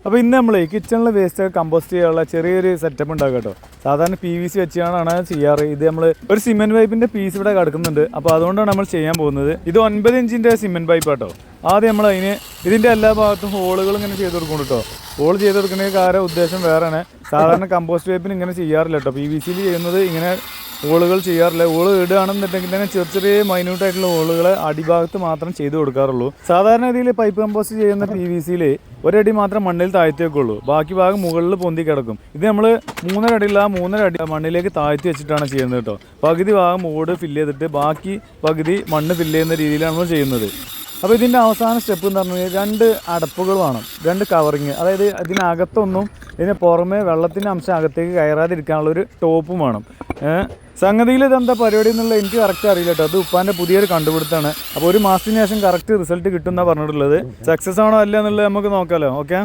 അപ്പോൾ ഇന്ന് നമ്മൾ കിച്ചണിലെ വേസ്റ്റ് കമ്പോസ്റ്റ് ചെയ്യാനുള്ള ചെറിയൊരു സെറ്റപ്പ് ഉണ്ടാക്കുക കേട്ടോ. സാധാരണ PVC വെച്ചാണ് ചെയ്യാറ്. ഇത് നമ്മൾ ഒരു സിമെന്റ് പൈപ്പിന്റെ പീസ് ഇവിടെ കിടക്കുന്നുണ്ട്. അപ്പോൾ അതുകൊണ്ടാണ് നമ്മൾ ചെയ്യാൻ പോകുന്നത്. ഇത് 9 ഇഞ്ചിന്റെ സിമെന്റ് പൈപ്പ് കേട്ടോ. ആദ്യം നമ്മൾ ഇതിന്റെ എല്ലാ ഭാഗത്തും ഹോളുകൾ ഇങ്ങനെ ചെയ്ത് കൊടുക്കും കേട്ടോ. ഹോൾ ചെയ്ത് കൊടുക്കുന്ന കാര്യം ഉദ്ദേശം വേറെയാണ്. സാധാരണ കമ്പോസ്റ്റ് പൈപ്പിന് ഇങ്ങനെ ചെയ്യാറില്ല കേട്ടോ. PVCയിൽ ചെയ്യുന്നത് ഇങ്ങനെ ഹോളുകൾ ചെയ്യാറില്ല. ഹോള് ഇടുകയാണെന്നുണ്ടെങ്കിൽ തന്നെ ചെറിയ മൈന്യൂട്ടായിട്ടുള്ള ഹോളുകൾ അടിഭാഗത്ത് മാത്രം ചെയ്ത് കൊടുക്കാറുള്ളൂ. സാധാരണ രീതിയിൽ പൈപ്പ് കമ്പോസ്റ്റ് ചെയ്യുന്ന PVCയിൽ ഒരടി മാത്രം മണ്ണിൽ താഴ്ത്തി വെക്കുള്ളൂ. ബാക്കി ഭാഗം മുകളിൽ പൊന്തി കിടക്കും. ഇത് നമ്മൾ 3.5 അടിയുള്ള 3.5 അടി മണ്ണിലേക്ക് താഴ്ത്തി വെച്ചിട്ടാണ് ചെയ്യുന്നത് കേട്ടോ. പകുതി ഭാഗം ഓട് ഫില്ല് ചെയ്തിട്ട് ബാക്കി പകുതി മണ്ണ് ഫില്ല് ചെയ്യുന്ന രീതിയിലാണ് നമ്മൾ ചെയ്യുന്നത്. അപ്പോൾ ഇതിൻ്റെ അവസാന സ്റ്റെപ്പ് എന്ന് പറഞ്ഞാൽ 2 അടപ്പുകൾ വേണം, 2 കവറിങ്. അതായത് ഇതിനകത്തൊന്നും ഇതിന് പുറമെ വെള്ളത്തിൻ്റെ അംശം അകത്തേക്ക് കയറാതിരിക്കാനുള്ള ഒരു ടോപ്പും വേണം. സംഗതിയിൽ ഇതെന്താ പരിപാടി എന്നുള്ളത് എനിക്ക് കറക്റ്റ് അറിയില്ല കേട്ടോ. അത് ഉപ്പാൻ്റെ പുതിയൊരു കണ്ടുപിടുത്തമാണ്. അപ്പോൾ 1 മാസത്തിന് ശേഷം കറക്റ്റ് റിസൾട്ട് കിട്ടുമെന്നാണ് പറഞ്ഞിട്ടുള്ളത്. സക്സസ് ആണോ അല്ല എന്നുള്ളത് നമുക്ക് നോക്കാമല്ലോ. ഓക്കെ.